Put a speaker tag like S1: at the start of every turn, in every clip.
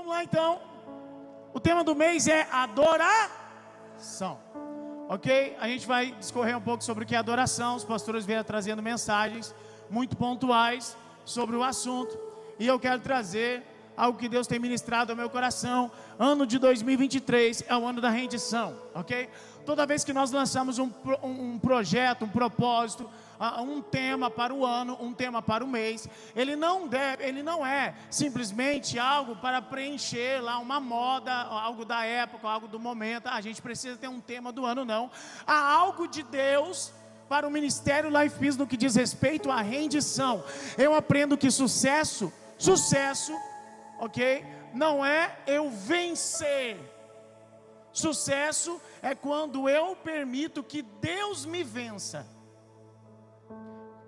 S1: Vamos lá então. O tema do mês é adoração. Ok? A gente vai discorrer um pouco sobre o que é adoração. Os pastores vieram trazendo mensagens muito pontuais sobre o assunto. E eu quero trazer algo que Deus tem ministrado ao meu coração. Ano de 2023 é o ano da rendição, ok? Toda vez que nós lançamos um projeto, um propósito, um tema para o ano, um tema para o mês, ele não é simplesmente algo para preencher lá uma moda, algo da época, algo do momento. A gente precisa ter um tema do ano, não. Há algo de Deus para o Ministério Life Peace no que diz respeito à rendição. Eu aprendo que sucesso, ok? Não é eu vencer. Sucesso é quando eu permito que Deus me vença.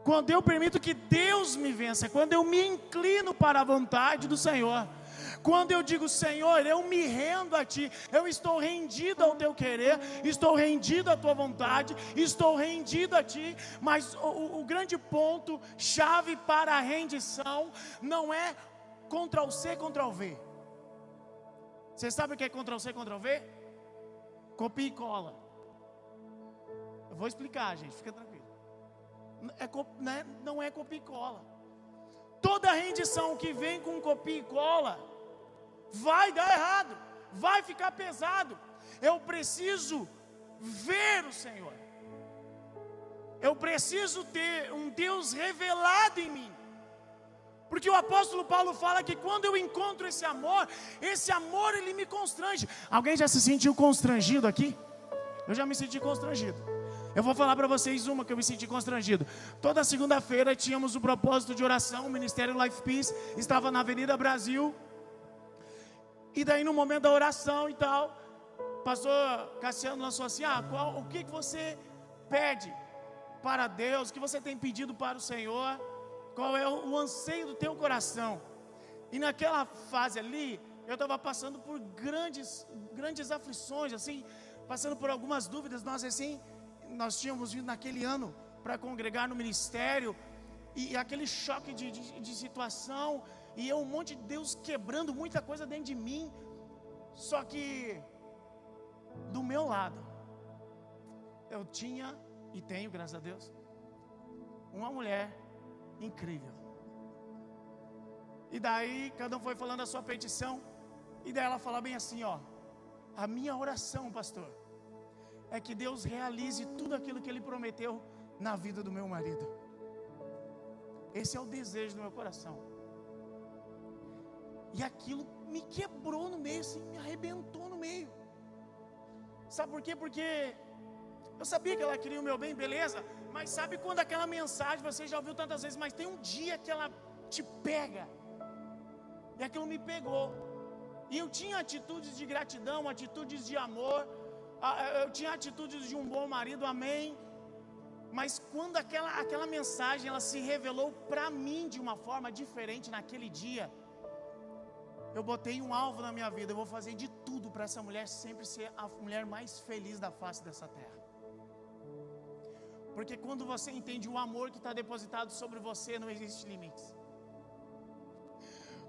S1: Quando eu permito que Deus me vença. Quando eu me inclino para a vontade do Senhor. Quando eu digo, Senhor, eu me rendo a Ti. Eu estou rendido ao Teu querer. Estou rendido à Tua vontade. Estou rendido a Ti. Mas o grande ponto, chave para a rendição, não é Ctrl+C, Ctrl+V. Você sabe o que é Ctrl+C, Ctrl+V? Copia e cola. Eu vou explicar, gente, fica tranquilo. Não é copia e cola. Toda rendição que vem com copia e cola vai dar errado, vai ficar pesado. Eu preciso ver o Senhor. Eu preciso ter um Deus revelado em mim. Porque o apóstolo Paulo fala que quando eu encontro esse amor ele me constrange. Alguém já se sentiu constrangido aqui? Eu já me senti constrangido. Eu vou falar para vocês uma que eu me senti constrangido. Toda segunda-feira tínhamos o propósito de oração, o Ministério Life Peace estava na Avenida Brasil. E daí no momento da oração e tal, o pastor Cassiano lançou assim, o que você pede para Deus, o que você tem pedido para o Senhor? Qual é o anseio do teu coração? E naquela fase ali, eu estava passando por grandes aflições, assim, passando por algumas dúvidas. Nós tínhamos vindo naquele ano para congregar no ministério, e aquele choque de situação, e um monte de Deus quebrando muita coisa dentro de mim. Só que, do meu lado, eu tinha, e tenho, graças a Deus, uma mulher incrível. E daí cada um foi falando a sua petição. E daí ela fala bem assim, a minha oração, pastor, é que Deus realize tudo aquilo que Ele prometeu na vida do meu marido. Esse é o desejo do meu coração. E aquilo me quebrou no meio, assim, me arrebentou no meio. Sabe por quê? Porque eu sabia que ela queria o meu bem, beleza? Mas sabe quando aquela mensagem, você já ouviu tantas vezes, mas tem um dia que ela te pega. E aquilo me pegou. E eu tinha atitudes de gratidão, atitudes de amor. Eu tinha atitudes de um bom marido, amém. Mas quando aquela mensagem, ela se revelou para mim de uma forma diferente naquele dia, eu botei um alvo na minha vida. Eu vou fazer de tudo para essa mulher sempre ser a mulher mais feliz da face dessa terra. Porque quando você entende o amor que está depositado sobre você, não existe limites.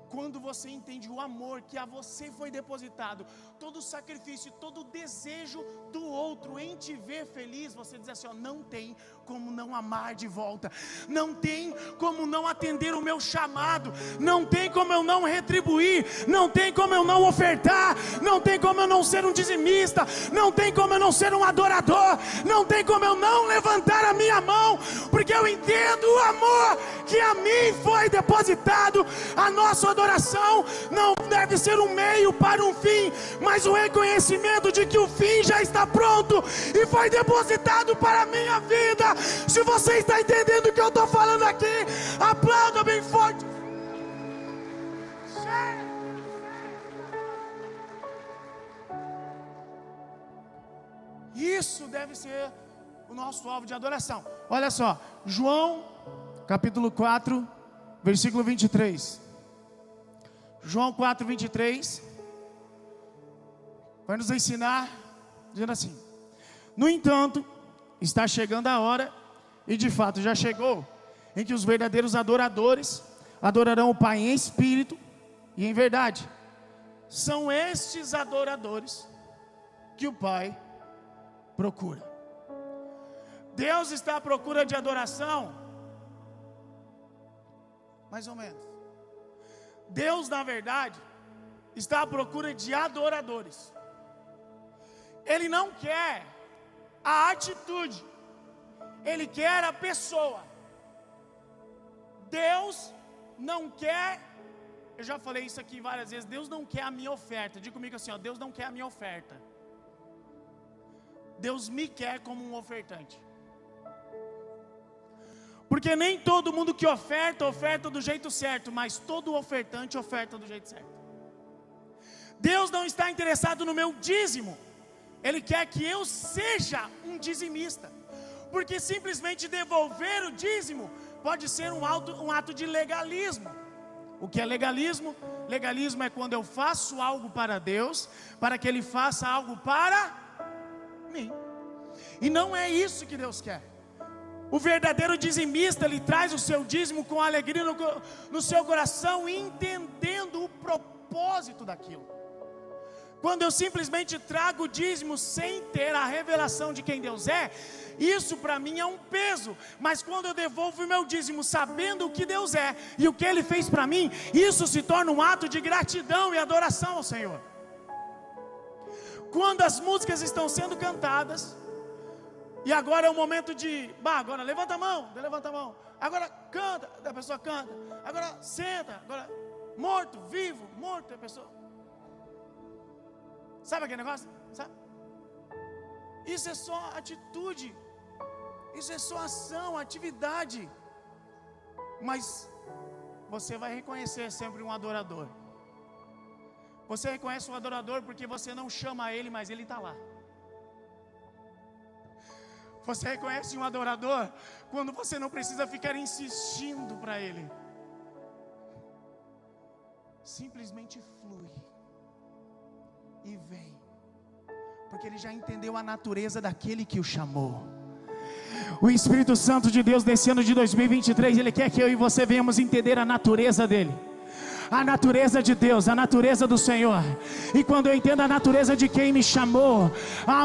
S1: Quando você entende o amor que a você foi depositado, todo o sacrifício, todo o desejo do outro em te ver feliz, você diz assim, não tem como não amar de volta, não tem como não atender o meu chamado, não tem como eu não retribuir, não tem como eu não ofertar, não tem como eu não ser um dizimista, não tem como eu não ser um adorador, não tem como eu não levantar a minha mão, porque eu entendo o amor que a mim foi depositado. A nossa adoração não deve ser um meio para um fim, mas o reconhecimento de que o fim já está pronto e foi depositado para a minha vida. Se você está entendendo o que eu estou falando aqui, aplauda bem forte. Isso deve ser o nosso alvo de adoração. Olha só, João capítulo 4, versículo 23. João 4, 23 vai nos ensinar, dizendo assim: no entanto, está chegando a hora, e de fato já chegou, em que os verdadeiros adoradores adorarão o Pai em espírito e em verdade, são estes adoradores que o Pai procura. Deus está à procura de adoração? Mais ou menos. Deus, na verdade, está à procura de adoradores. Ele não quer a atitude, Ele quer a pessoa. Deus não quer, eu já falei isso aqui várias vezes, Deus não quer a minha oferta. Diga comigo assim, ó, Deus não quer a minha oferta. Deus me quer como um ofertante. Porque nem todo mundo que oferta do jeito certo, mas todo ofertante oferta do jeito certo. Deus não está interessado no meu dízimo, Ele quer que eu seja um dizimista. Porque simplesmente devolver o dízimo pode ser um ato de legalismo. O que é legalismo? Legalismo é quando eu faço algo para Deus, para que Ele faça algo para mim. E não é isso que Deus quer. O verdadeiro dizimista, ele traz o seu dízimo com alegria no seu coração, entendendo o propósito daquilo. Quando eu simplesmente trago o dízimo sem ter a revelação de quem Deus é, isso para mim é um peso. Mas quando eu devolvo o meu dízimo sabendo o que Deus é e o que Ele fez para mim, isso se torna um ato de gratidão e adoração ao Senhor. Quando as músicas estão sendo cantadas, e agora é o momento de, agora levanta a mão, agora canta, a pessoa canta, agora senta, agora morto, vivo, morto, a pessoa, sabe aquele negócio? Sabe? Isso é só atitude, isso é só ação, atividade, mas você vai reconhecer sempre um adorador. Você reconhece um adorador porque você não chama ele, mas ele está lá. Você reconhece um adorador quando você não precisa ficar insistindo para ele. Simplesmente flui e vem, porque ele já entendeu a natureza daquele que o chamou. O Espírito Santo de Deus, desse ano de 2023, Ele quer que eu e você venhamos entender a natureza dele, a natureza de Deus, a natureza do Senhor. E quando eu entendo a natureza de quem me chamou,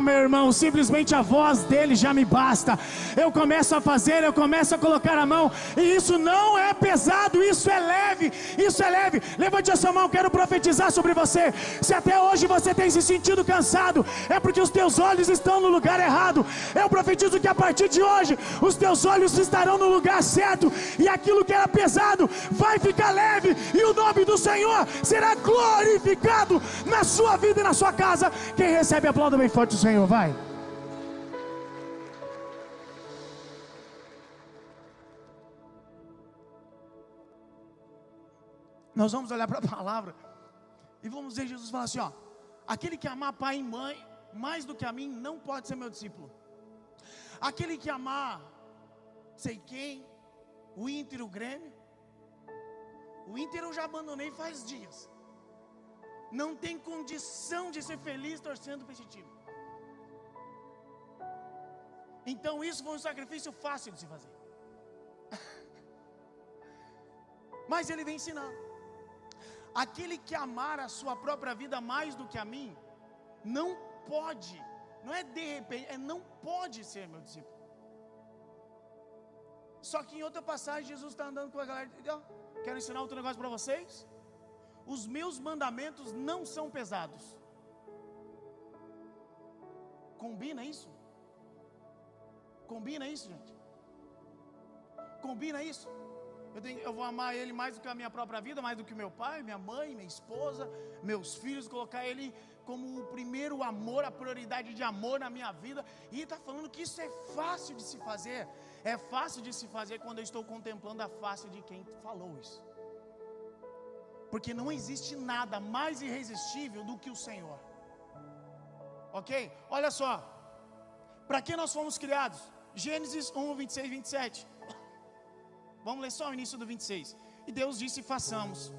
S1: meu irmão, simplesmente a voz dele já me basta. Eu começo a fazer, eu começo a colocar a mão, e isso não é pesado, isso é leve, isso é leve. Levante a sua mão, quero profetizar sobre você. Se até hoje você tem se sentido cansado, é porque os teus olhos estão no lugar errado. Eu profetizo que a partir de hoje os teus olhos estarão no lugar certo, e aquilo que era pesado vai ficar leve, e o nome do Senhor será glorificado na sua vida e na sua casa. Quem recebe, aplauda bem forte o Senhor, vai. Nós vamos olhar para a palavra e vamos ver Jesus falar assim, ó: aquele que amar pai e mãe mais do que a mim não pode ser meu discípulo. Aquele que amar sei quem, o Inter, o Grêmio. O Inter eu já abandonei faz dias. Não tem condição de ser feliz torcendo para esse time. Então isso foi um sacrifício fácil de se fazer. Mas ele vem ensinando. Aquele que amar a sua própria vida mais do que a mim, não pode, não é de repente, não pode ser meu discípulo. Só que em outra passagem Jesus está andando com a galera, quero ensinar outro negócio para vocês. Os meus mandamentos não são pesados. Combina isso? Combina isso, gente? Combina isso? Eu vou amar ele mais do que a minha própria vida, mais do que meu pai, minha mãe, minha esposa, meus filhos, colocar ele como o primeiro amor, a prioridade de amor na minha vida. E ele está falando que isso é fácil de se fazer. É fácil de se fazer quando eu estou contemplando a face de quem falou isso. Porque não existe nada mais irresistível do que o Senhor. Ok? Olha só. Para que nós fomos criados? Gênesis 1, 26, 27. Vamos ler só o início do 26. E Deus disse: façamos.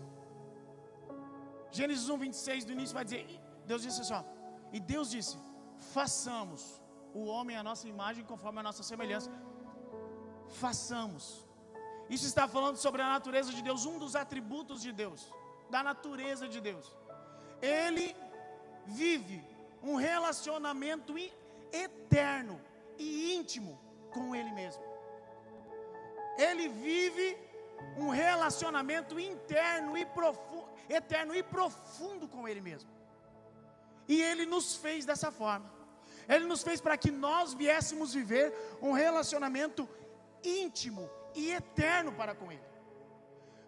S1: Gênesis 1, 26, do início vai dizer, Deus disse assim, ó, e Deus disse: façamos o homem à nossa imagem, conforme a nossa semelhança. Façamos. Isso está falando sobre a natureza de Deus, um dos atributos de Deus, da natureza de Deus. ele vive um relacionamento eterno e íntimo com ele mesmo. Ele vive um relacionamento interno e eterno e profundo com ele mesmo. E ele nos fez dessa forma. Ele nos fez para que nós viéssemos viver um relacionamento íntimo e eterno para com ele.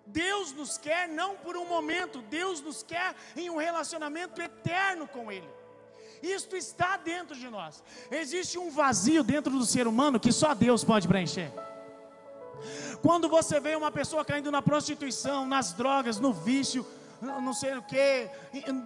S1: Deus nos quer não por um momento, Deus nos quer em um relacionamento eterno com ele. Isto está dentro de nós. Existe um vazio dentro do ser humano que só Deus pode preencher. Quando você vê uma pessoa caindo na prostituição, nas drogas, no vício, não sei o que,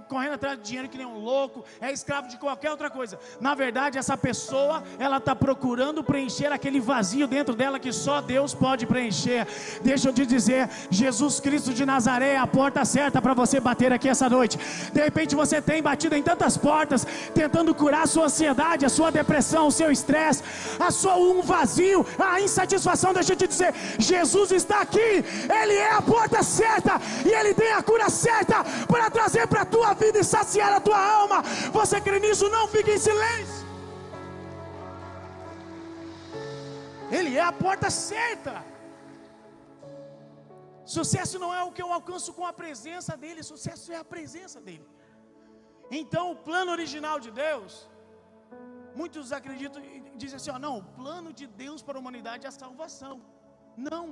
S1: correndo atrás de dinheiro que nem um louco, é escravo de qualquer outra coisa. Na verdade, essa pessoa, ela está procurando preencher aquele vazio dentro dela que só Deus pode preencher. Deixa eu te dizer, Jesus Cristo de Nazaré é a porta certa para você bater aqui essa noite. De repente você tem batido em tantas portas, tentando curar a sua ansiedade, a sua depressão, o seu estresse, um vazio, a insatisfação. Deixa eu te dizer, Jesus está aqui, Ele é a porta certa, e Ele tem a cura certa para trazer para a tua vida e saciar a tua alma. Você crê nisso? Não fique em silêncio. Ele é a porta certa. Sucesso não é o que eu alcanço com a presença dele, sucesso é a presença dele. Então o plano original de Deus, muitos acreditam e dizem assim, não, o plano de Deus para a humanidade é a salvação. Não,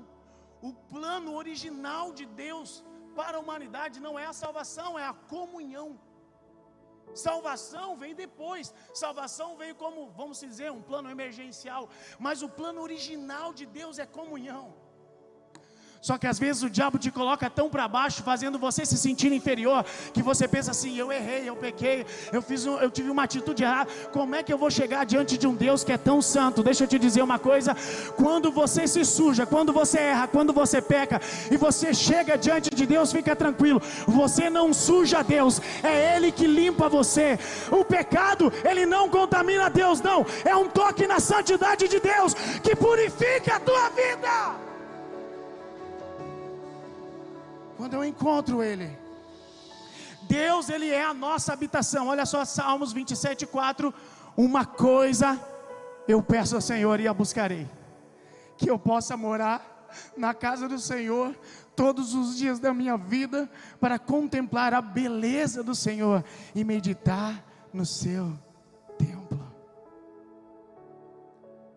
S1: o plano original de Deus para a humanidade não é a salvação, é a comunhão. Salvação veio depois, salvação veio como, vamos dizer, um plano emergencial, mas o plano original de Deus é comunhão. Só que às vezes o diabo te coloca tão para baixo, fazendo você se sentir inferior, que você pensa assim, eu errei, eu pequei, eu tive uma atitude errada, como é que eu vou chegar diante de um Deus que é tão santo? Deixa eu te dizer uma coisa, quando você se suja, quando você erra, quando você peca, e você chega diante de Deus, fica tranquilo, você não suja Deus, é Ele que limpa você. O pecado, ele não contamina Deus, não, é um toque na santidade de Deus, que purifica a tua vida. Quando eu encontro Ele, Deus, Ele é a nossa habitação. Olha só, Salmos 27:4. Uma coisa eu peço ao Senhor e a buscarei, que eu possa morar na casa do Senhor todos os dias da minha vida, para contemplar a beleza do Senhor e meditar no seu templo.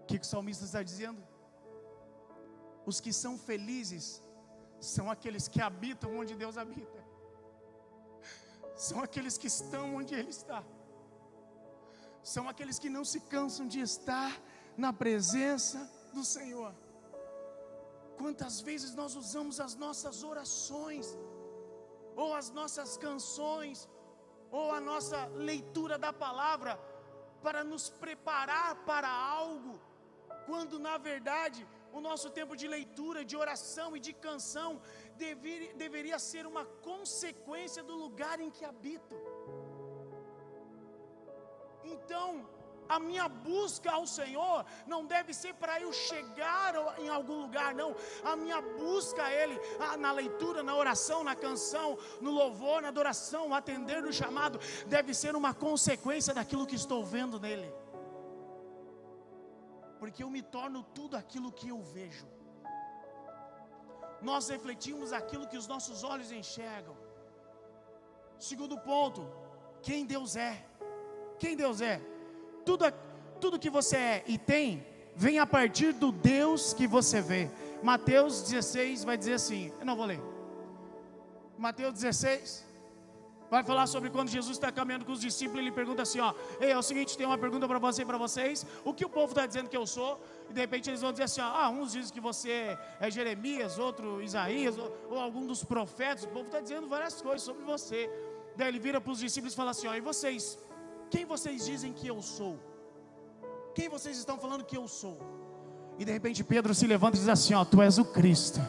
S1: O que o salmista está dizendo? Os que são felizes são aqueles que habitam onde Deus habita. São aqueles que estão onde Ele está. São aqueles que não se cansam de estar na presença do Senhor. Quantas vezes nós usamos as nossas orações, ou as nossas canções, ou a nossa leitura da palavra, para nos preparar para algo, quando na verdade o nosso tempo de leitura, de oração e de canção deveria ser uma consequência do lugar em que habito. Então, a minha busca ao Senhor não deve ser para eu chegar em algum lugar, não. A minha busca a Ele, na leitura, na oração, na canção, no louvor, na adoração, atender no chamado, deve ser uma consequência daquilo que estou vendo nele. Porque eu me torno tudo aquilo que eu vejo. Nós refletimos aquilo que os nossos olhos enxergam. Segundo ponto, quem Deus é. Quem Deus é? Tudo que você é e tem, vem a partir do Deus que você vê. Mateus 16 vai dizer assim, eu não vou ler. Mateus 16 vai falar sobre quando Jesus está caminhando com os discípulos. Ele pergunta assim, ei, é o seguinte, tem uma pergunta para você e para vocês. O que o povo está dizendo que eu sou? E de repente eles vão dizer assim, uns dizem que você é Jeremias, outro Isaías, ou algum dos profetas. O povo está dizendo várias coisas sobre você. Daí ele vira para os discípulos e fala assim, e vocês? Quem vocês dizem que eu sou? Quem vocês estão falando que eu sou? E de repente Pedro se levanta e diz assim, tu és o Cristo.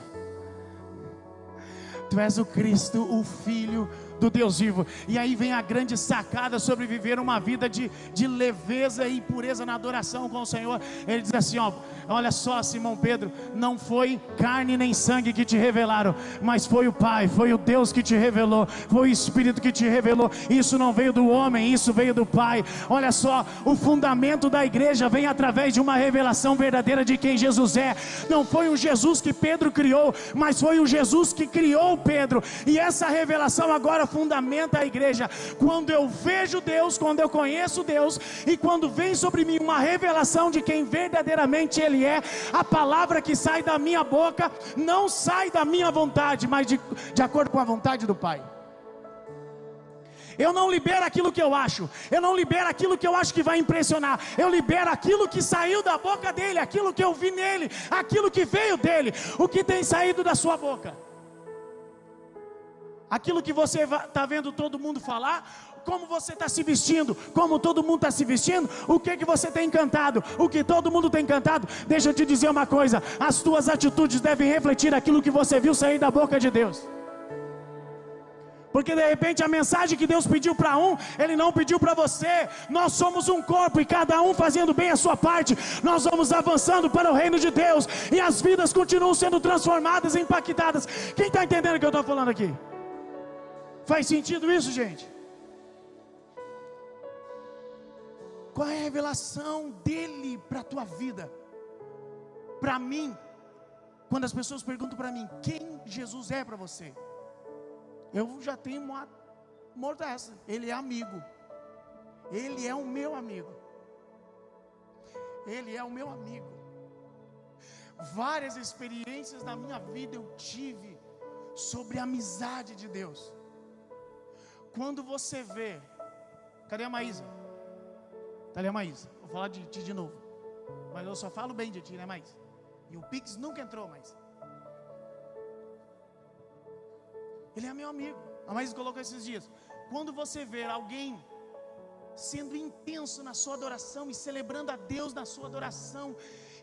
S1: Tu és o Cristo, o Filho do Deus vivo. E aí vem a grande sacada sobre viver uma vida de leveza e pureza na adoração com o Senhor. Ele diz assim, ó, olha só, Simão Pedro, não foi carne nem sangue que te revelaram, mas foi o Pai, foi o Deus que te revelou, foi o Espírito que te revelou. Isso não veio do homem, isso veio do Pai. Olha só, o fundamento da igreja vem através de uma revelação verdadeira de quem Jesus é. Não foi o Jesus que Pedro criou, mas foi o Jesus que criou Pedro. E essa revelação agora fundamenta a igreja. Quando eu vejo Deus, quando eu conheço Deus, e quando vem sobre mim uma revelação de quem verdadeiramente Ele é, a palavra que sai da minha boca não sai da minha vontade, mas de acordo com a vontade do Pai. Eu não libero aquilo que eu acho, eu não libero aquilo que eu acho que vai impressionar, eu libero aquilo que saiu da boca dele, aquilo que eu vi nele, aquilo que veio dele, o que tem saído da sua boca. Aquilo que você está vendo todo mundo falar, como você está se vestindo, como todo mundo está se vestindo, o que você tem cantado, o que todo mundo tem cantado. Deixa eu te dizer uma coisa, as tuas atitudes devem refletir aquilo que você viu sair da boca de Deus. Porque de repente a mensagem que Deus pediu para um, Ele não pediu para você. Nós somos um corpo e cada um fazendo bem a sua parte, nós vamos avançando para o reino de Deus, e as vidas continuam sendo transformadas e impactadas. Quem está entendendo o que eu estou falando aqui? Faz sentido isso, gente? Qual é a revelação dele para a tua vida? Para mim, quando as pessoas perguntam para mim, quem Jesus é para você? Eu já tenho uma morta essa. Ele é amigo. Ele é o meu amigo. Ele é o meu amigo. Várias experiências na minha vida eu tive sobre a amizade de Deus. Quando você vê, cadê a Maísa? Cadê a Maísa? Vou falar de ti de novo, mas eu só falo bem de ti, né, Maísa? E o Pix nunca entrou mais. Ele é meu amigo. A Maísa colocou esses dias. Quando você vê alguém sendo intenso na sua adoração e celebrando a Deus na sua adoração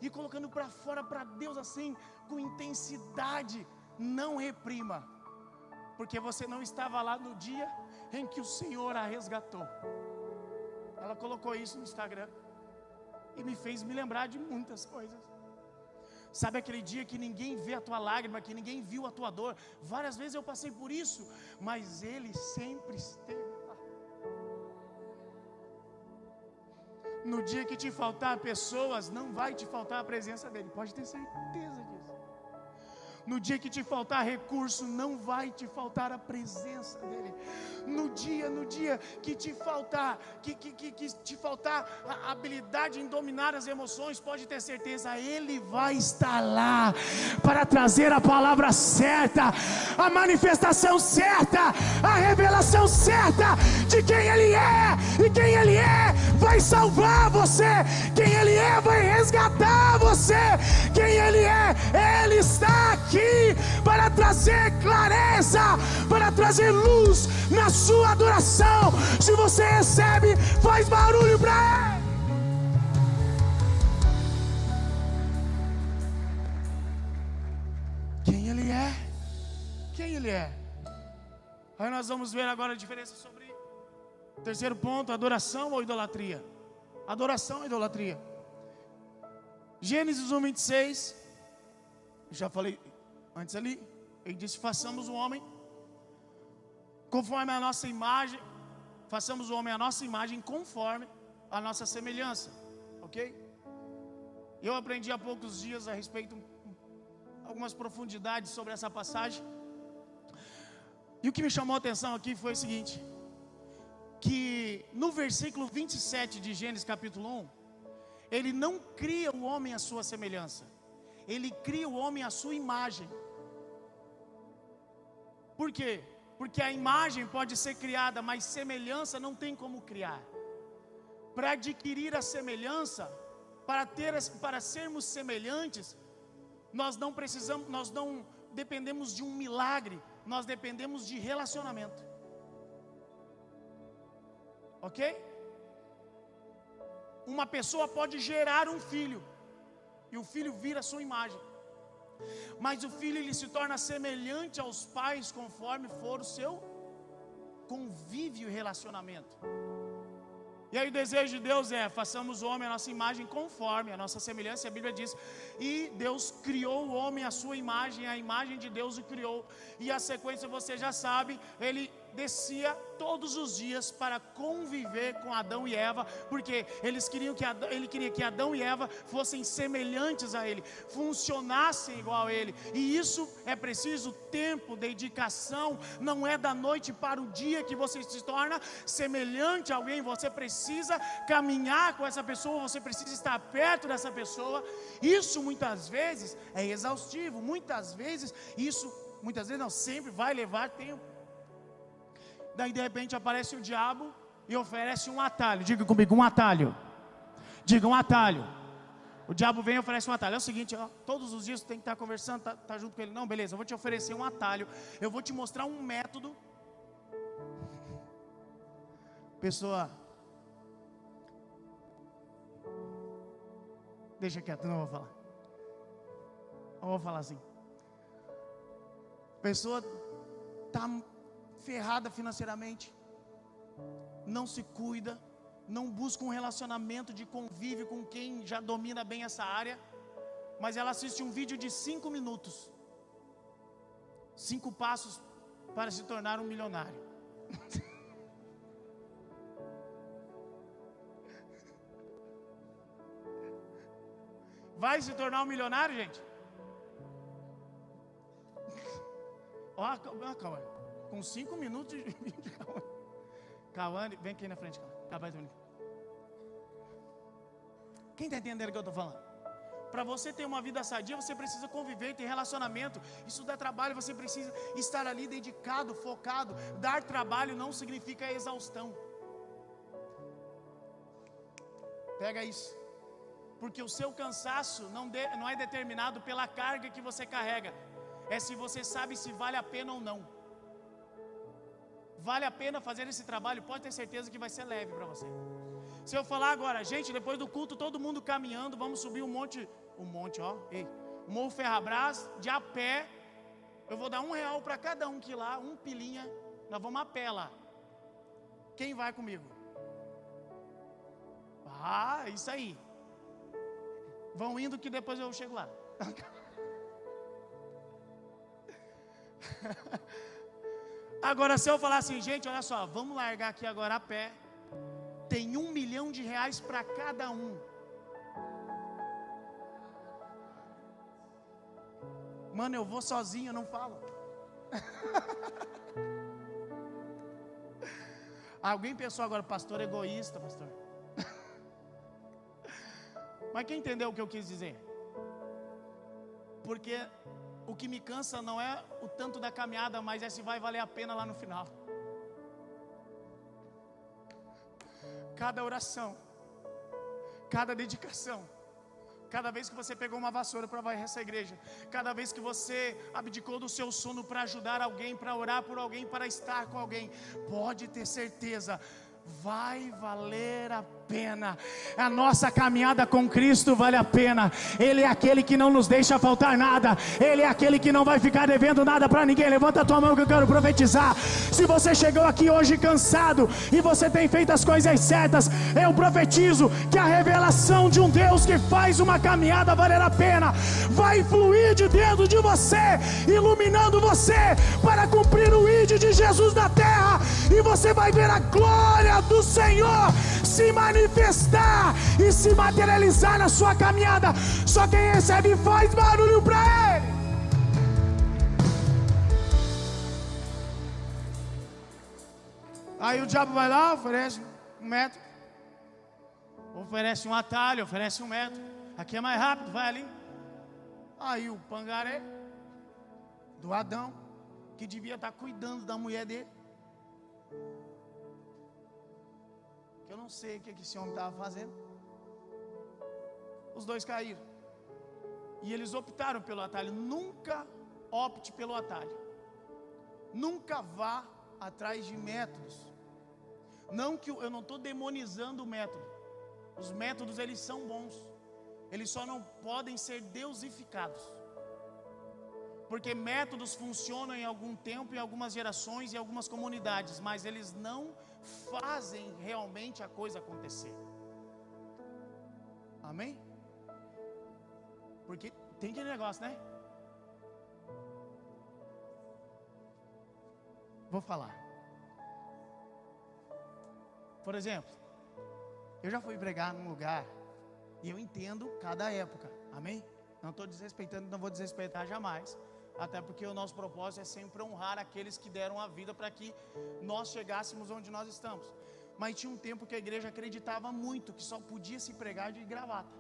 S1: e colocando para fora para Deus assim, com intensidade, não reprima, porque você não estava lá no dia em que o Senhor a resgatou. Ela colocou isso no Instagram e me fez me lembrar de muitas coisas. Sabe aquele dia que ninguém vê a tua lágrima, que ninguém viu a tua dor? Várias vezes eu passei por isso, mas Ele sempre esteve lá. No dia que te faltar pessoas, não vai te faltar a presença dEle, pode ter certeza disso. No dia que te faltar recurso, não vai te faltar a presença dEle. No dia que te faltar, que te faltar a habilidade em dominar as emoções, pode ter certeza, Ele vai estar lá para trazer a palavra certa, a manifestação certa, a revelação certa de quem Ele é. E quem Ele é vai salvar você, quem Ele é vai resgatar você, quem Ele é, Ele está aqui para trazer clareza, para trazer luz na sua adoração. Se você recebe, faz barulho para Ele. Quem Ele é? Quem Ele é? Aí nós vamos ver agora a diferença sobre o terceiro ponto, adoração ou idolatria. Adoração ou idolatria. Gênesis 1:26, já falei antes ali, Ele disse, façamos o homem conforme a nossa imagem, façamos o homem a nossa imagem conforme a nossa semelhança, ok? Eu aprendi há poucos dias a respeito, algumas profundidades sobre essa passagem, e o que me chamou a atenção aqui foi o seguinte, que no versículo 27 de Gênesis capítulo 1, Ele não cria o homem à sua semelhança, Ele cria o homem à sua imagem. Por quê? Porque a imagem pode ser criada, mas semelhança não tem como criar. Para adquirir a semelhança, para sermos semelhantes, nós não dependemos de um milagre, nós dependemos de relacionamento. Ok? Uma pessoa pode gerar um filho, e o filho vira a sua imagem, mas o filho ele se torna semelhante aos pais conforme for o seu convívio e relacionamento. E aí o desejo de Deus é: façamos o homem a nossa imagem conforme a nossa semelhança. A Bíblia diz: e Deus criou o homem à sua imagem, a imagem de Deus o criou. E a sequência você já sabe, ele descia todos os dias para conviver com Adão e Eva, porque ele queria que Adão e Eva fossem semelhantes a ele, funcionassem igual a ele. E isso é preciso tempo, dedicação. Não é da noite para o dia que você se torna semelhante a alguém. Você precisa caminhar com essa pessoa, você precisa estar perto dessa pessoa. Isso muitas vezes é exaustivo, muitas vezes não, sempre vai levar tempo. Daí de repente aparece o diabo e oferece um atalho. Diga comigo, um atalho. Diga, um atalho. O diabo vem e oferece um atalho. É o seguinte, ó, todos os dias tu tem que estar conversando, tá junto com ele. Não, beleza, eu vou te oferecer um atalho. Eu vou te mostrar um método. Pessoa, deixa quieto, não vou falar. Não vou falar assim. Pessoa está ferrada financeiramente, não se cuida, não busca um relacionamento de convívio com quem já domina bem essa área, mas ela assiste um vídeo de 5 minutos, 5 passos para se tornar um milionário. Vai se tornar um milionário, gente? Ó, calma. Com 5 minutos de vídeo, Cauane, vem aqui na frente, Cauane. Quem está entendendo o que eu estou falando? Para você ter uma vida sadia, você precisa conviver, ter relacionamento. Isso dá trabalho, você precisa estar ali dedicado, focado. Dar trabalho não significa exaustão. Pega isso. Porque o seu cansaço não é determinado pela carga que você carrega. É se você sabe se vale a pena ou não. Vale a pena fazer esse trabalho? Pode ter certeza que vai ser leve para você. Se eu falar agora, gente, depois do culto, todo mundo caminhando, vamos subir o monte, Morro Ferrabras, de a pé. Eu vou dar R$1 para cada um que ir lá, um pilinha, nós vamos a pé lá. Quem vai comigo? Ah, isso aí. Vão indo que depois eu chego lá. Agora se eu falar assim, gente, olha só, vamos largar aqui agora a pé. Tem R$1 milhão para cada um. Mano, eu vou sozinho, eu não falo. Alguém pensou agora, pastor egoísta, pastor. Mas quem entendeu o que eu quis dizer? Porque o que me cansa não é o tanto da caminhada, mas é se vai valer a pena lá no final. Cada oração, cada dedicação, cada vez que você pegou uma vassoura para varrer essa igreja, cada vez que você abdicou do seu sono para ajudar alguém, para orar por alguém, para estar com alguém, pode ter certeza, vai valer a pena. A nossa caminhada com Cristo vale a pena. Ele é aquele que não nos deixa faltar nada. Ele é aquele que não vai ficar devendo nada para ninguém. Levanta a tua mão que eu quero profetizar. Se você chegou aqui hoje cansado e você tem feito as coisas certas, eu profetizo que a revelação de um Deus que faz uma caminhada valer a pena vai fluir de dentro de você, iluminando você para cumprir o ID de Jesus na terra, e você vai ver a glória do Senhor se manifestar e se materializar na sua caminhada. Só quem recebe faz barulho para Ele. Aí o diabo vai lá, oferece 1 metro, oferece um atalho, oferece 1 metro. Aqui é mais rápido, vai ali. Aí o pangaré do Adão, que devia estar cuidando da mulher dele, que eu não sei o que esse homem estava fazendo. Os dois caíram. E eles optaram pelo atalho. Nunca opte pelo atalho. Nunca vá atrás de métodos. Não que eu não estou demonizando o método. Os métodos, eles são bons. Eles só não podem ser deusificados. Porque métodos funcionam em algum tempo, em algumas gerações, em algumas comunidades, mas eles não fazem realmente a coisa acontecer. Amém? Porque tem aquele negócio, né? Vou falar. Por exemplo, eu já fui pregar num lugar e eu entendo cada época. Amém? Não estou desrespeitando, não vou desrespeitar jamais. Até porque o nosso propósito é sempre honrar aqueles que deram a vida para que nós chegássemos onde nós estamos. Mas tinha um tempo que a igreja acreditava muito que só podia se pregar de gravata.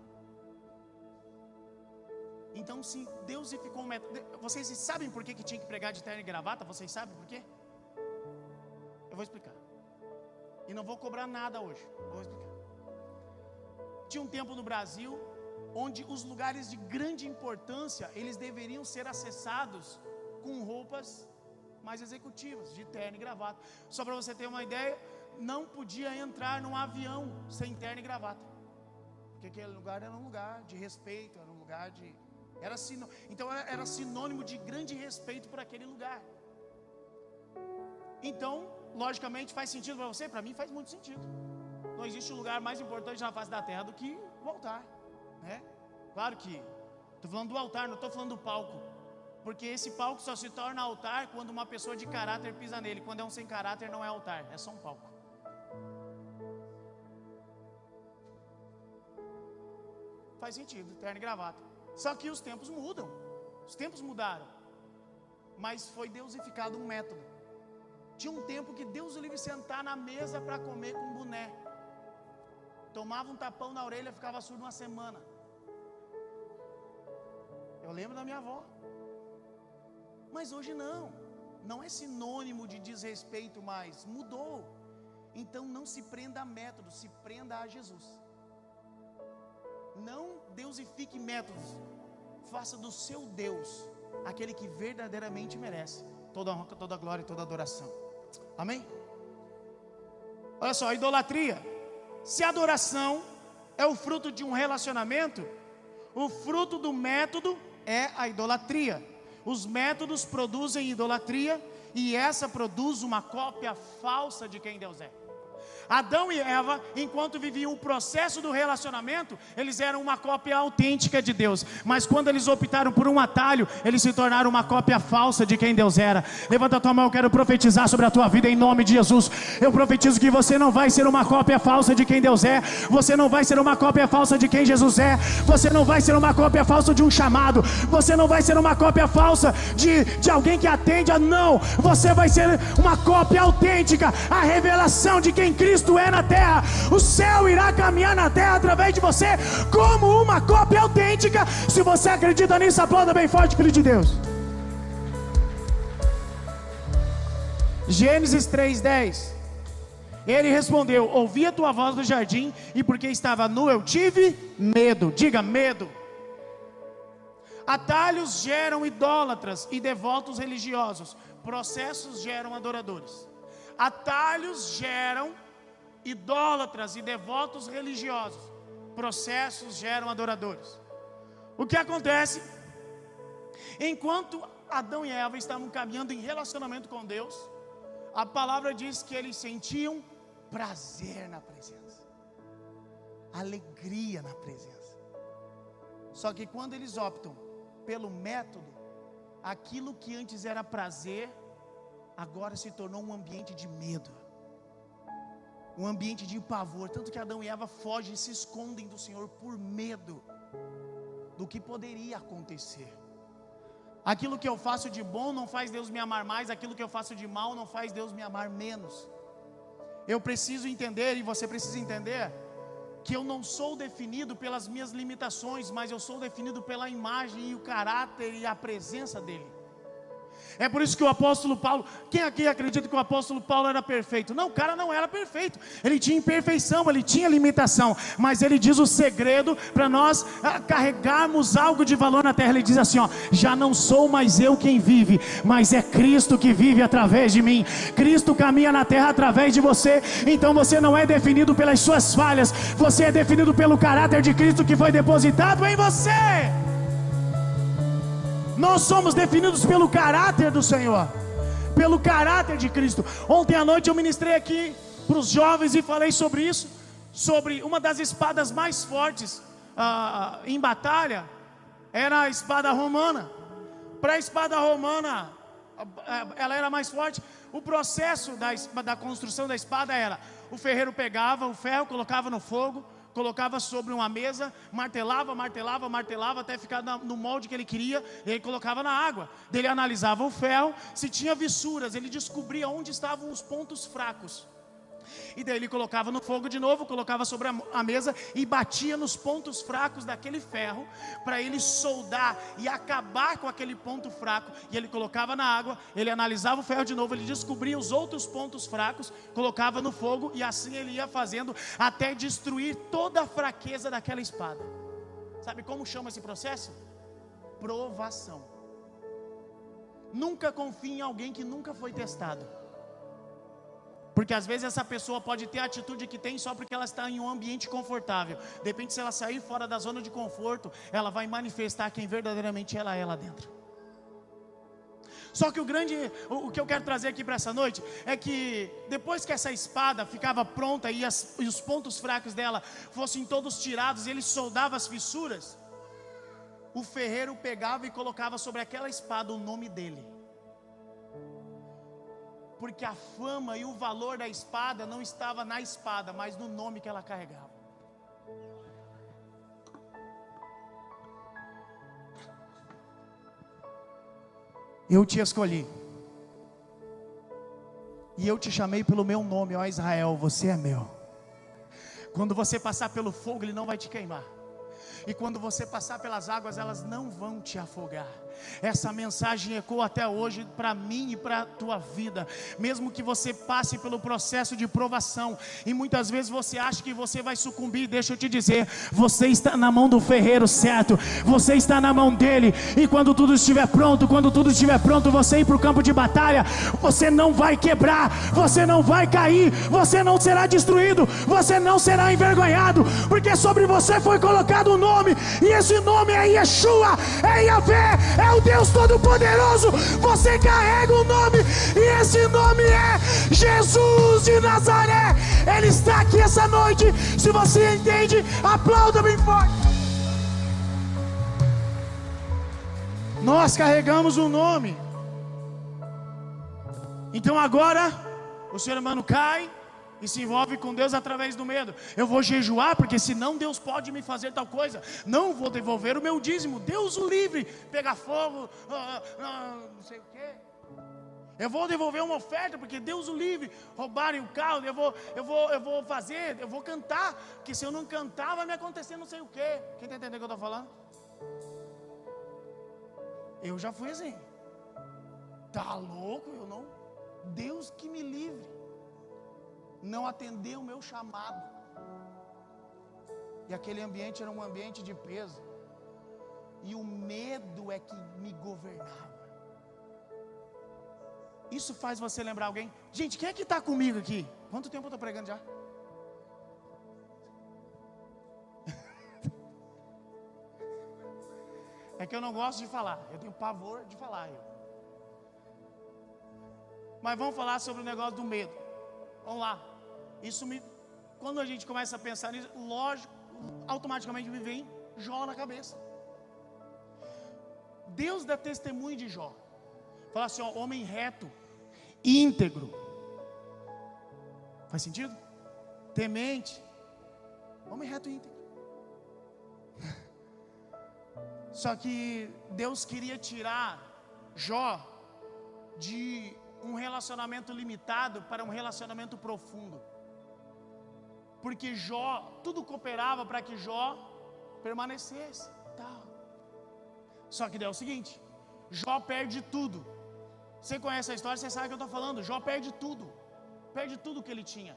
S1: Então, se Deus ficou um método. Vocês sabem por que tinha que pregar de terno e gravata? Vocês sabem por quê? Eu vou explicar. E não vou cobrar nada hoje. Eu vou explicar. Tinha um tempo no Brasil onde os lugares de grande importância, eles deveriam ser acessados com roupas mais executivas, de terno e gravata. Só para você ter uma ideia, não podia entrar num avião sem terno e gravata, porque aquele lugar era um lugar de respeito, era um lugar de... Então era sinônimo de grande respeito por aquele lugar. Então, logicamente, faz sentido para você? Para mim faz muito sentido. Não existe um lugar mais importante na face da terra do que o altar, né? Claro que estou falando do altar, não estou falando do palco, porque esse palco só se torna altar quando uma pessoa de caráter pisa nele. Quando é um sem caráter não é altar, é só um palco. Faz sentido, terno e gravata. Só que os tempos mudam, os tempos mudaram, mas foi deusificado um método. Tinha um tempo que Deus o livre sentar na mesa para comer com boné, tomava um tapão na orelha, ficava surdo uma semana. Eu lembro da minha avó. Mas hoje não é sinônimo de desrespeito mais, mudou. Então não se prenda a métodos, se prenda a Jesus. Não deusifique métodos, faça do seu Deus aquele que verdadeiramente merece toda honra, toda glória e toda adoração. Amém? Olha só, idolatria. Se a adoração é o fruto de um relacionamento, o fruto do método é a idolatria. Os métodos produzem idolatria e essa produz uma cópia falsa de quem Deus é. Adão e Eva, enquanto viviam o processo do relacionamento, eles eram uma cópia autêntica de Deus. Mas quando eles optaram por um atalho, eles se tornaram uma cópia falsa de quem Deus era. Levanta a tua mão, eu quero profetizar sobre a tua vida em nome de Jesus. Eu profetizo que você não vai ser uma cópia falsa de quem Deus é. Você não vai ser uma cópia falsa de quem Jesus é. Você não vai ser uma cópia falsa de um chamado. Você não vai ser uma cópia falsa de alguém que atende a não. Você vai ser uma cópia autêntica, a revelação de quem Cristo é na terra. O céu irá caminhar na terra através de você como uma cópia autêntica. Se você acredita nisso, aplauda bem forte, filho de Deus. Gênesis 3:10. Ele respondeu: ouvi a tua voz do jardim, e porque estava nu eu tive medo. Diga, medo. Atalhos geram idólatras e devotos religiosos. Processos geram adoradores. Atalhos geram idólatras e devotos religiosos. Processos geram adoradores. O que acontece? Enquanto Adão e Eva estavam caminhando em relacionamento com Deus, a palavra diz que eles sentiam prazer na presença, alegria na presença. Só que quando eles optam pelo método, aquilo que antes era prazer, agora se tornou um ambiente de medo, um ambiente de pavor. Tanto que Adão e Eva fogem e se escondem do Senhor por medo do que poderia acontecer. Aquilo que eu faço de bom não faz Deus me amar mais, aquilo que eu faço de mal não faz Deus me amar menos. Eu preciso entender, e você precisa entender, que eu não sou definido pelas minhas limitações, mas eu sou definido pela imagem e o caráter e a presença dEle. É por isso que o apóstolo Paulo, quem aqui acredita que o apóstolo Paulo era perfeito? Não, o cara não era perfeito, ele tinha imperfeição, ele tinha limitação, mas ele diz o segredo para nós carregarmos algo de valor na terra. Ele diz assim, ó: já não sou mais eu quem vive, mas é Cristo que vive através de mim. Cristo caminha na terra através de você. Então você não é definido pelas suas falhas, você é definido pelo caráter de Cristo que foi depositado em você. Nós somos definidos pelo caráter do Senhor, pelo caráter de Cristo. Ontem à noite eu ministrei aqui para os jovens e falei sobre isso, sobre uma das espadas mais fortes em batalha, era a espada romana. Para a espada romana, ela era mais forte. O processo da construção da espada era: o ferreiro pegava o ferro, colocava no fogo, colocava sobre uma mesa, martelava até ficar no molde que ele queria, e ele colocava na água. Ele analisava o ferro, se tinha fissuras, ele descobria onde estavam os pontos fracos. E daí ele colocava no fogo de novo, colocava sobre a mesa e batia nos pontos fracos daquele ferro, para ele soldar e acabar com aquele ponto fraco. E ele colocava na água, ele analisava o ferro de novo, ele descobria os outros pontos fracos, colocava no fogo, e assim ele ia fazendo até destruir toda a fraqueza daquela espada. Sabe como chama esse processo? Provação. Nunca confie em alguém que nunca foi testado, porque às vezes essa pessoa pode ter a atitude que tem só porque ela está em um ambiente confortável. De repente, se ela sair fora da zona de conforto, ela vai manifestar quem verdadeiramente ela é lá dentro. Só que o que eu quero trazer aqui para essa noite é que depois que essa espada ficava pronta e os pontos fracos dela fossem todos tirados, e ele soldava as fissuras, o ferreiro pegava e colocava sobre aquela espada o nome dele. Porque a fama e o valor da espada não estava na espada, mas no nome que ela carregava. Eu te escolhi, e eu te chamei pelo meu nome, ó Israel, você é meu. Quando você passar pelo fogo, ele não vai te queimar. E quando você passar pelas águas, elas não vão te afogar. Essa mensagem ecoa até hoje para mim e para a tua vida. Mesmo que você passe pelo processo de provação, e muitas vezes você acha que você vai sucumbir, deixa eu te dizer, você está na mão do ferreiro certo, você está na mão dele. E quando tudo estiver pronto, você ir para o campo de batalha, você não vai quebrar, você não vai cair, você não será destruído, você não será envergonhado, porque sobre você foi colocado um nome, e esse nome é Yeshua, é Yahvé, é o Deus Todo-Poderoso. Você carrega o nome, e esse nome é Jesus de Nazaré. Ele está aqui essa noite. Se você entende, aplauda bem forte. Nós carregamos o nome. Então agora o ser humano cai e se envolve com Deus através do medo. Eu vou jejuar porque senão Deus pode me fazer tal coisa. Não vou devolver o meu dízimo. Deus o livre, pegar fogo, não sei o quê. Eu vou devolver uma oferta porque Deus o livre, roubarem o carro. Eu vou cantar, porque se eu não cantar vai me acontecer não sei o quê. Quem está entendendo o que eu estou falando? Eu já fui assim. Tá louco? Eu não. Deus que me livre. Não atendeu o meu chamado, e aquele ambiente era um ambiente de peso, e o medo é que me governava. Isso faz você lembrar alguém? Gente, quem é que está comigo aqui? Quanto tempo eu estou pregando já? É que eu não gosto de falar, eu tenho pavor de falar. Mas vamos falar sobre o negócio do medo. Vamos lá. Quando a gente começa a pensar nisso, lógico, automaticamente me vem Jó na cabeça. Deus dá testemunho de Jó. Fala assim, ó, homem reto, íntegro. Faz sentido? Temente. Homem reto e íntegro. Só que Deus queria tirar Jó de um relacionamento limitado para um relacionamento profundo. Porque Jó, tudo cooperava para que Jó permanecesse. Tal. Só que daí é o seguinte, Jó perde tudo. Você conhece a história, você sabe o que eu estou falando. Jó perde tudo que ele tinha.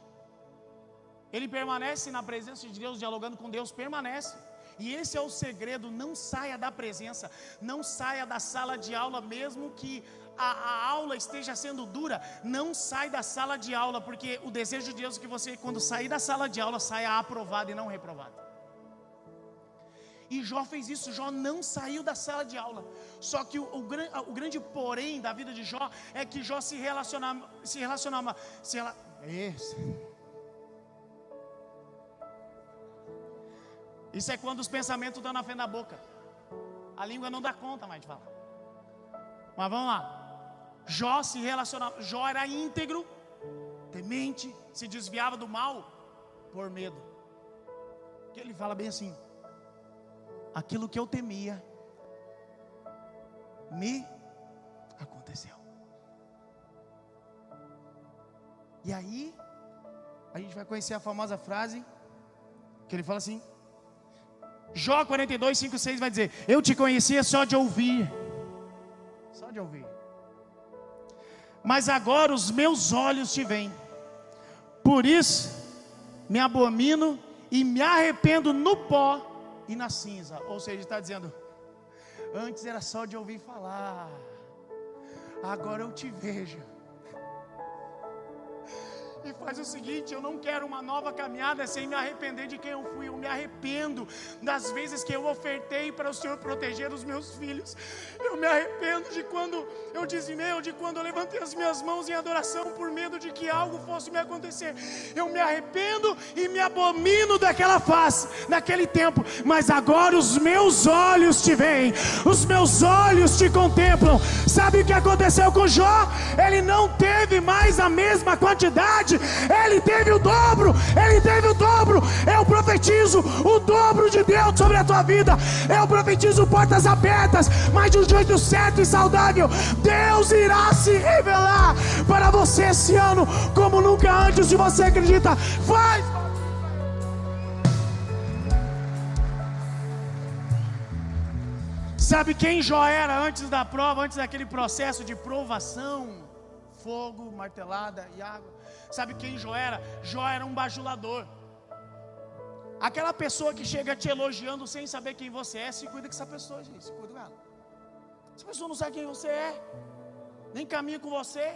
S1: Ele permanece na presença de Deus, dialogando com Deus, permanece. E esse é o segredo, não saia da presença, não saia da sala de aula, mesmo que a aula esteja sendo dura, não sai da sala de aula, porque o desejo de Deus é que você, quando sair da sala de aula, saia aprovado e não reprovado. E Jó fez isso. Jó não saiu da sala de aula. Só que o grande porém da vida de Jó é que Jó se relacionava. Isso é quando os pensamentos estão na frente da boca. A língua não dá conta mais de falar. Mas vamos lá. Jó se relacionava. Jó era íntegro, temente, se desviava do mal por medo. Que ele fala bem assim: aquilo que eu temia me aconteceu. E aí a gente vai conhecer a famosa frase que ele fala assim, Jó 42, 5, 6 vai dizer: eu te conhecia só de ouvir, mas agora os meus olhos te veem, por isso me abomino e me arrependo no pó e na cinza. Ou seja, está dizendo: antes era só de ouvir falar, agora eu te vejo. E faz o seguinte: eu não quero uma nova caminhada sem me arrepender de quem eu fui. Eu me arrependo das vezes que eu ofertei para o Senhor proteger os meus filhos. Eu me arrependo de quando eu dizimei, de quando eu levantei as minhas mãos em adoração por medo de que algo fosse me acontecer. Eu me arrependo e me abomino daquela face, naquele tempo. Mas agora os meus olhos te veem, os meus olhos te contemplam. Sabe o que aconteceu com Jó? Ele não teve mais a mesma quantidade, ele teve o dobro, eu profetizo o dobro de Deus sobre a tua vida, eu profetizo portas abertas, mas de um jeito certo e saudável. Deus irá se revelar para você esse ano, como nunca antes. Se você acredita, faz. Sabe quem Jó era antes da prova, antes daquele processo de provação? Fogo, martelada e água. Sabe quem Jó era? Jó era um bajulador. Aquela pessoa que chega te elogiando sem saber quem você é. Se cuida com essa pessoa, gente. Se cuida com ela. Essa pessoa não sabe quem você é, nem caminha com você.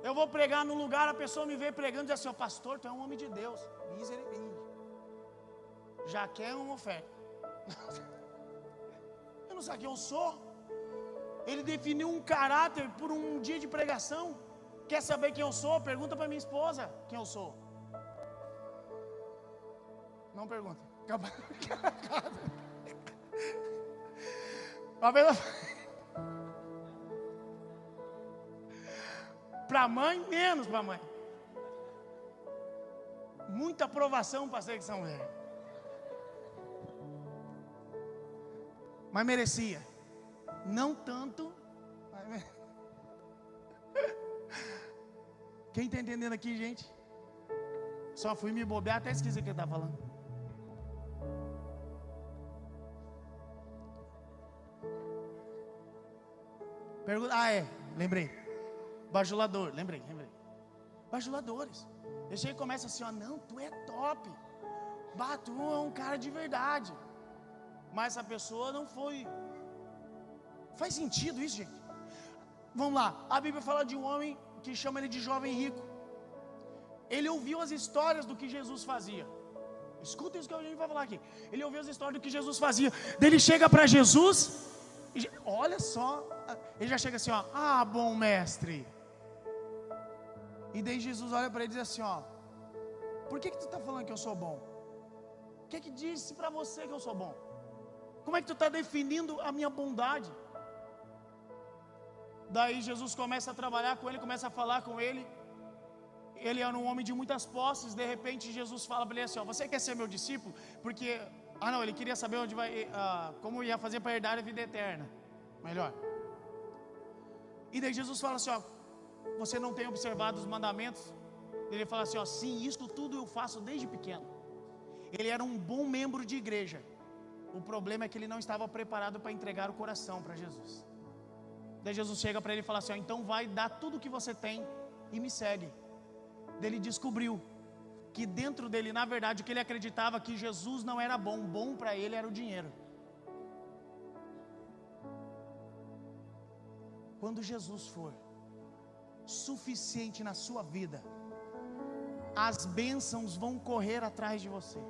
S1: Eu vou pregar num lugar, a pessoa me vê pregando e diz assim: ó, pastor, tu é um homem de Deus. Misericórdia. Já quer uma oferta. Eu não sei quem eu sou. Ele definiu um caráter por um dia de pregação. Quer saber quem eu sou? Pergunta para minha esposa quem eu sou. Não pergunta. Para mãe, menos para mãe. Muita aprovação para ser que são velhos. Mas merecia. Não tanto. Quem está entendendo aqui, gente? Só fui me bobear, até esqueci o que ele está falando. Pergunta, lembrei. Bajulador, lembrei. Bajuladores. Ele chega e começa assim: ó, não, tu é top. Bah, tu é um cara de verdade. Mas essa pessoa não foi. Faz sentido isso, gente? Vamos lá, a Bíblia fala de um homem que chama ele de jovem rico. Ele ouviu as histórias do que Jesus fazia. Escuta isso que a gente vai falar aqui. Ele ouviu as histórias do que Jesus fazia. Daí ele chega para Jesus e, olha só, ele já chega assim, ó: ah, bom mestre. E daí Jesus olha para ele e diz assim, ó: por que tu está falando que eu sou bom? O que disse para você que eu sou bom? Como é que tu está definindo a minha bondade? Daí Jesus começa a trabalhar com ele, começa a falar com ele. Ele era um homem de muitas posses. De repente Jesus fala para ele assim, ó: você quer ser meu discípulo? Porque, ele queria saber onde vai, como ia fazer para herdar a vida eterna. Melhor. E daí Jesus fala assim, ó: você não tem observado os mandamentos? Ele fala assim, ó: sim, isso tudo eu faço desde pequeno. Ele era um bom membro de igreja. O problema é que ele não estava preparado para entregar o coração para Jesus. Daí Jesus chega para ele e fala assim, ó: então vai dar tudo o que você tem e me segue. Daí ele descobriu que dentro dele, na verdade, o que ele acreditava, que Jesus não era bom para ele era o dinheiro. Quando Jesus for suficiente na sua vida, as bênçãos vão correr atrás de você.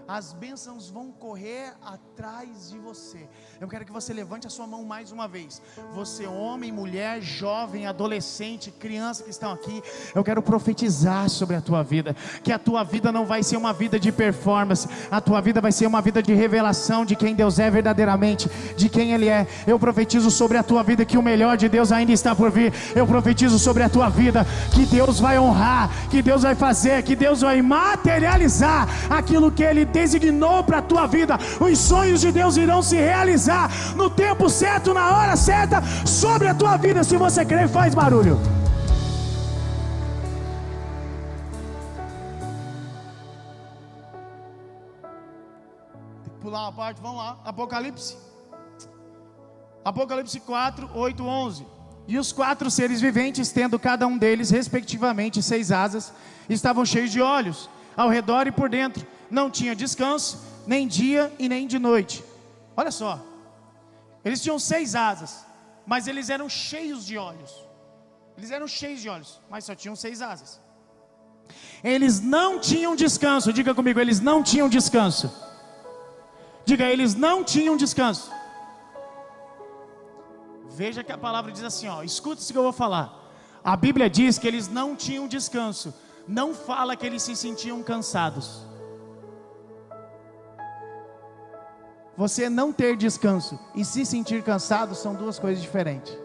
S1: as bênçãos vão correr atrás de você. Eu quero que você levante a sua mão mais uma vez. Você, homem, mulher, jovem, adolescente, criança que estão aqui, eu quero profetizar sobre a tua vida, que a tua vida não vai ser uma vida de performance, a tua vida vai ser uma vida de revelação de quem Deus é verdadeiramente, de quem Ele é. Eu profetizo sobre a tua vida que o melhor de Deus ainda está por vir. Eu profetizo sobre a tua vida que Deus vai honrar, que Deus vai fazer, que Deus vai materializar aquilo que Ele designou para a tua vida. Os sonhos de Deus irão se realizar no tempo certo, na hora certa, sobre a tua vida. Se você crê, faz barulho. Tem que pular uma parte, vamos lá. Apocalipse 4, 8, 11. E os 4 seres viventes, tendo cada um deles respectivamente 6 asas, estavam cheios de olhos ao redor e por dentro. Não tinha descanso, nem dia e nem de noite. Olha só, eles tinham 6 asas, mas eles eram cheios de olhos. Eles eram cheios de olhos, mas só tinham 6 asas. Eles não tinham descanso. Diga comigo, eles não tinham descanso. Diga, eles não tinham descanso. Veja que a palavra diz assim, ó, escuta isso que eu vou falar. A Bíblia diz que eles não tinham descanso. Não fala que eles se sentiam cansados. Você não ter descanso e se sentir cansado são 2 coisas diferentes.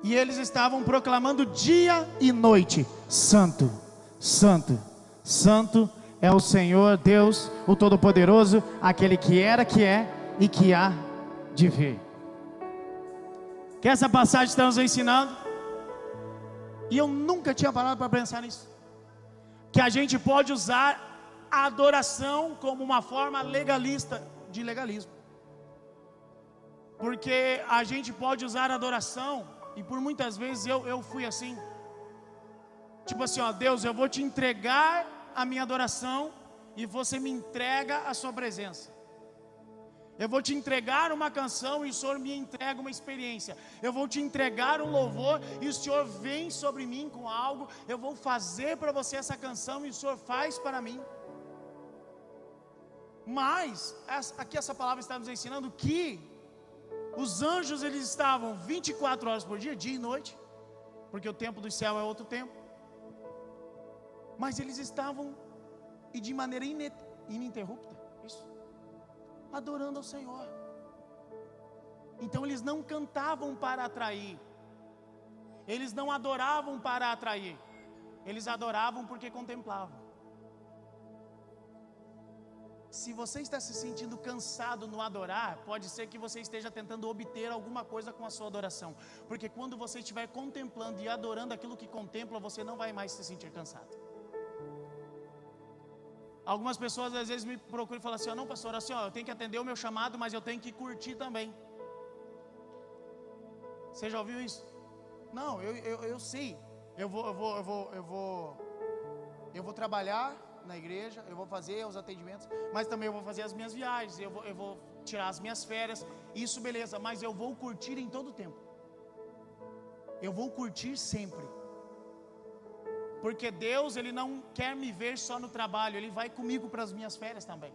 S1: E eles estavam proclamando dia e noite: Santo, Santo, Santo é o Senhor Deus, o Todo-Poderoso, aquele que era, que é e que há de vir. Que essa passagem está nos ensinando, e eu nunca tinha parado para pensar nisso, que a gente pode usar a adoração como uma forma legalista de legalismo. Porque a gente pode usar a adoração, e por muitas vezes eu fui assim, tipo assim, ó, Deus, eu vou te entregar a minha adoração e você me entrega a sua presença. Eu vou te entregar uma canção e o Senhor me entrega uma experiência. Eu vou te entregar um louvor e o Senhor vem sobre mim com algo. Eu vou fazer para você essa canção e o Senhor faz para mim. Mas aqui essa palavra está nos ensinando que os anjos, eles estavam 24 horas por dia, dia e noite, porque o tempo do céu é outro tempo. Mas eles estavam, e de maneira ininterrupta, isso, adorando ao Senhor. Então eles não cantavam para atrair, eles não adoravam para atrair, eles adoravam porque contemplavam. Se você está se sentindo cansado no adorar, pode ser que você esteja tentando obter alguma coisa com a sua adoração, porque quando você estiver contemplando e adorando aquilo que contempla, você não vai mais se sentir cansado. Algumas pessoas às vezes me procuram e falam assim, não pastor, assim, eu tenho que atender o meu chamado, mas eu tenho que curtir também. Você já ouviu isso? Não, eu sei, eu vou trabalhar na igreja, eu vou fazer os atendimentos, mas também eu vou fazer as minhas viagens, eu vou tirar as minhas férias, isso beleza, mas eu vou curtir em todo o tempo. Eu vou curtir sempre. Porque Deus, Ele não quer me ver só no trabalho, Ele vai comigo para as minhas férias também.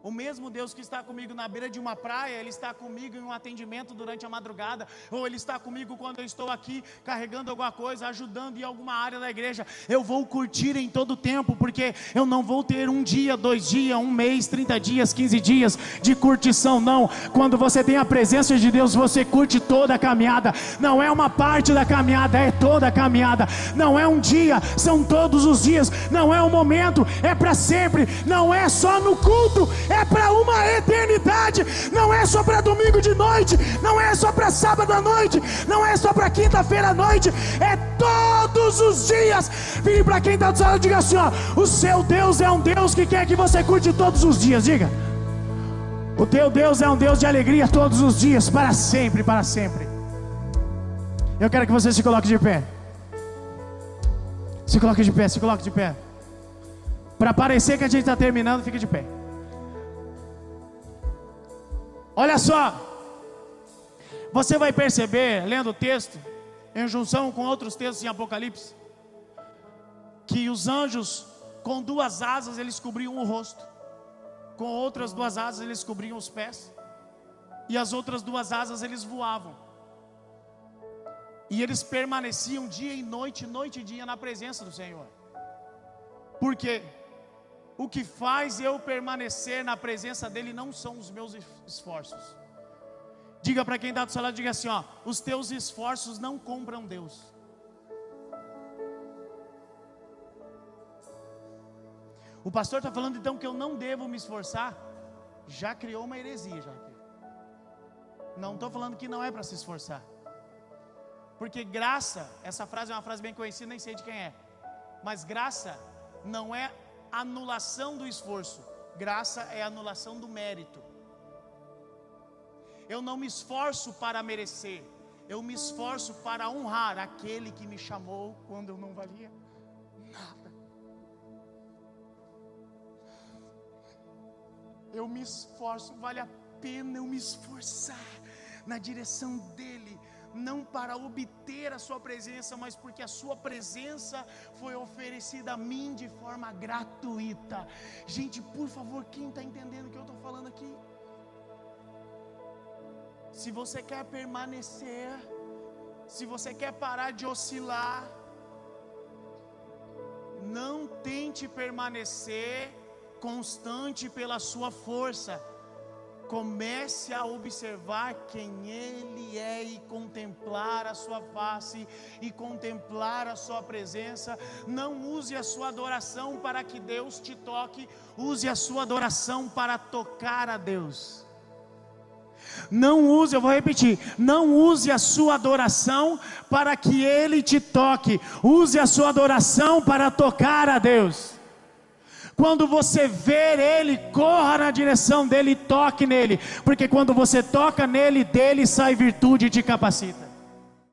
S1: O mesmo Deus que está comigo na beira de uma praia, Ele está comigo em um atendimento durante a madrugada, ou Ele está comigo quando eu estou aqui carregando alguma coisa, ajudando em alguma área da igreja. Eu vou curtir em todo o tempo, porque eu não vou ter um dia, 2 dias, 1 mês, 30 dias, 15 dias de curtição, não. Quando você tem a presença de Deus, você curte toda a caminhada. Não é uma parte da caminhada, é toda a caminhada. Não é um dia, são todos os dias. Não é um momento, é para sempre. Não é só no culto, é para uma eternidade. Não é só para domingo de noite, não é só para sábado à noite, não é só para quinta-feira à noite, é todos os dias. Vire para quem está do lado e diga assim, ó, o seu Deus é um Deus que quer que você curte todos os dias. Diga, o teu Deus é um Deus de alegria todos os dias, para sempre, para sempre. Eu quero que você se coloque de pé. Se coloque de pé, se coloque de pé. Para parecer que a gente está terminando, fica de pé. Olha só, você vai perceber, lendo o texto, em junção com outros textos em Apocalipse, que os anjos com 2 asas eles cobriam o rosto, com outras 2 asas eles cobriam os pés, e as outras 2 asas eles voavam, e eles permaneciam dia e noite, noite e dia na presença do Senhor. Por quê? O que faz eu permanecer na presença dEle não são os meus esforços. Diga para quem está do seu lado, diga assim, ó: os teus esforços não compram Deus. O pastor está falando então que eu não devo me esforçar. Já criou uma heresia já aqui. Não estou falando que não é para se esforçar, porque graça, essa frase é uma frase bem conhecida, nem sei de quem é, mas graça não é anulação do esforço, graça é anulação do mérito. Eu não me esforço para merecer, eu me esforço para honrar aquele que me chamou quando eu não valia nada. Eu me esforço, vale a pena eu me esforçar na direção dEle, não para obter a sua presença, mas porque a sua presença foi oferecida a mim de forma gratuita. Gente, por favor, quem está entendendo o que eu estou falando aqui? Se você quer permanecer, se você quer parar de oscilar, não tente permanecer constante pela sua força. Comece a observar quem Ele é e contemplar a sua face e contemplar a sua presença. Não use a sua adoração para que Deus te toque, use a sua adoração para tocar a Deus. Não use, eu vou repetir, não use a sua adoração para que Ele te toque, use a sua adoração para tocar a Deus. Quando você ver Ele, corra na direção dEle e toque nele, porque quando você toca nele, dele sai virtude e te capacita.